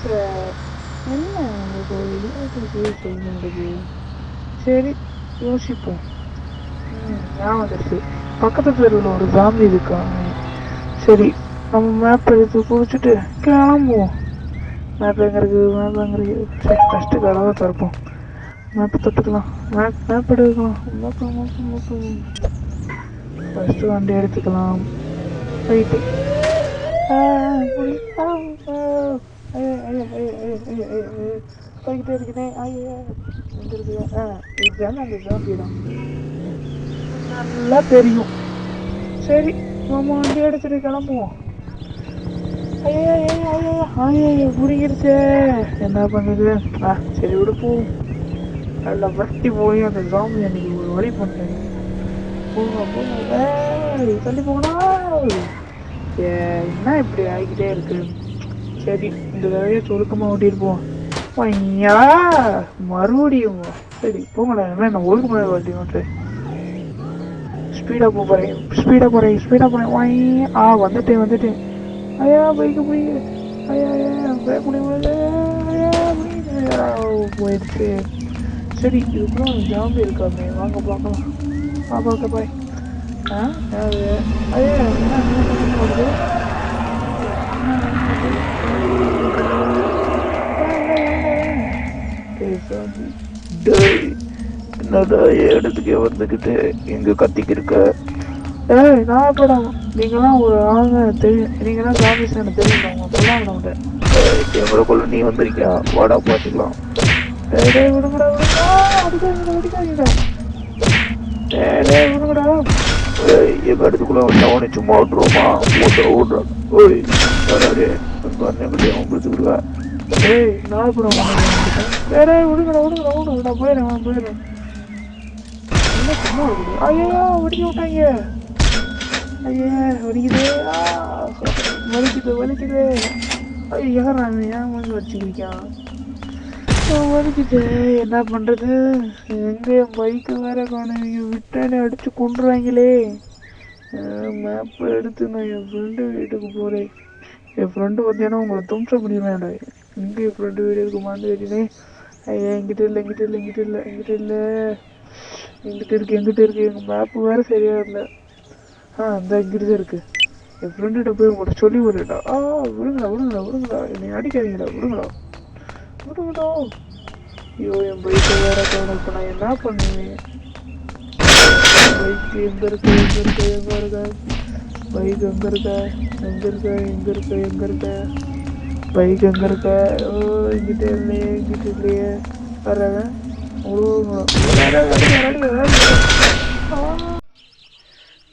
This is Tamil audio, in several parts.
சார் என்ன உங்களுக்கு ஒரு இலவச சொல்லுங்க. சரி யோசிப்போம். ஞாபகம் வந்துருச்சு. பக்கத்து தெருவில் ஒரு ஜாம்பி இருக்காங்க. சரி நம்ம மேப் எடுத்து குடிச்சிட்டு கிளம்புவோம். மேப் எங்கே இருக்குது? மேப் எங்கே இருக்குது? சரி ஃபஸ்ட்டு கதவை திறப்போம். மேப்பு தொட்டுக்கலாம். மேப் எடுக்கலாம். மேப்பு ஃபஸ்ட்டு வண்டி எடுத்துக்கலாம். போயிட்டு போய்கிட்டே இருக்குதே. ஐயா எங்க இருக்குது? இதுதானே அந்த ஜாம்பி தான். நல்லா தெரியும். சரி நம்ம வண்டி எடுத்துட்டு கிளம்புவோம். ஐயா பிடிக்கிருச்சே. என்ன பண்ணுது? சரி விடு போ. நல்லா வட்டி போய் அந்த ஜாம்பி அன்னைக்கு ஒரு வழி பண்ணேன். போங்க தள்ளி போகணும். என்ன இப்படி ஆகிக்கிட்டே இருக்கு? சரி இந்த வேலையை சுருக்கமாக ஓட்டிருப்போம். ஐயா மறுபடியும் சரி போங்கடா. என்ன ஒழுங்குமுறை வண்டி ஓட்டு. ஸ்பீடாக போகிறேன். வந்துட்டேன். ஐயா பைக்கு போய் பிரேக் முடியாது. போயிடுச்சு. சரி இதுக்குள்ள ஜாம்பி இருக்காமே, வாங்க பார்க்கலாம். பார்க்க பாய். ஐயா என்ன என்னதான் இடத்துக்கே வந்துக்கிட்டு எங்க கத்திக்கு இருக்க? நான் படம் நீங்களாம் ஒரு ஆளுங்க தெரியும். நீங்களாம் ஜாம்பிஸ் எனக்கு தெரியும். சொல்லாம எங்களுக்குள்ள நீ வந்திருக்கியா? வாடா பார்த்துக்கலாம். விடுங்கடா விடுங்கடா. எங்க இடத்துக்குள்ள வந்து சும்மா விட்டுருவோமா? ஓடுறான். விடுங்க. நான் போயிடுறேன். என்ன சும்மா இருக்குது? ஐயோ வெடிக்க விட்டாங்க. வலிக்குது. யாரா ஏன் வந்து வச்சுக்கிறிக்கான்? வலிக்குது. என்ன பண்றது? எங்க என் பைக்கு வேற காணுவீங்க. விட்டானே அடிச்சு கொண்டுருவாங்களே. மேப் எடுத்து நான் என் ஃப்ரெண்டு வீட்டுக்கு போறேன். என் ஃப்ரெண்டு பார்த்தீங்கன்னா உங்களை தும்சம் பண்ணிடுவேன். எங்க என் ஃப்ரெண்டு வீடு இருக்குமான்னு கேட்டீனே. ஐயா எங்கிட்ட இல்லை. எங்கிட்ட இருக்கு. எங்க மேப்பு வேற சரியா இல்லை. இந்த இங்கிட்டு இருக்கு. என் ஃப்ரெண்டுகிட்ட போய் உங்கள்கிட்ட சொல்லி விடுடா. விடுங்கடா. என்னை அடிக்காதீங்கடா. விடுங்கடா. ஐயோ என் பைக்கை வேற காணும். இப்போ நான் என்ன பண்ணுவேன்? பைக் எங்க இருக்க? பைக் எங்க இருக்க? பைக் எங்க இருக்க? எங்கிட்ட இல்லையே. வர்றவன்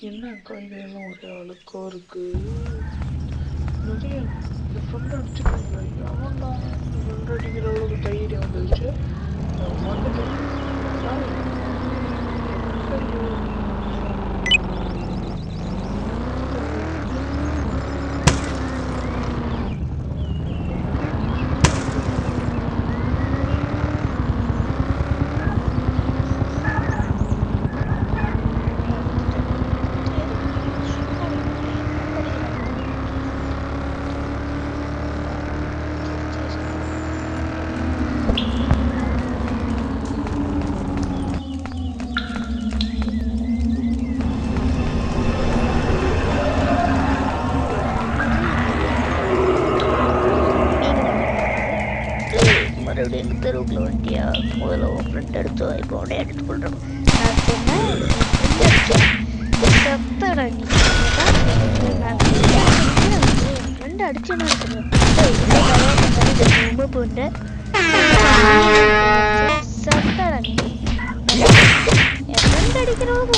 என்ன கையிலாம் ஒரே அழுக்கா இருக்கு. நிறைய இந்த ஃப்ரெண்ட் அடிச்சுக்கோங்க. அவன்டா ஃப்ரெண்ட் அடிக்கிற அளவுக்கு தைரியம் வந்துருச்சு. எங்கள் தெருவுக்குள்ள வண்டியா? முதல்ல உன் ஃப்ரெண்ட் எடுத்தோம். இப்போ உடனே எடுத்து கொள்றோம். ஃப்ரெண்ட் அடிச்சுன்னு ரொம்ப போட்டு சத்தடா. நீ என் ஃப்ரெண்ட் அடிக்கிறவங்க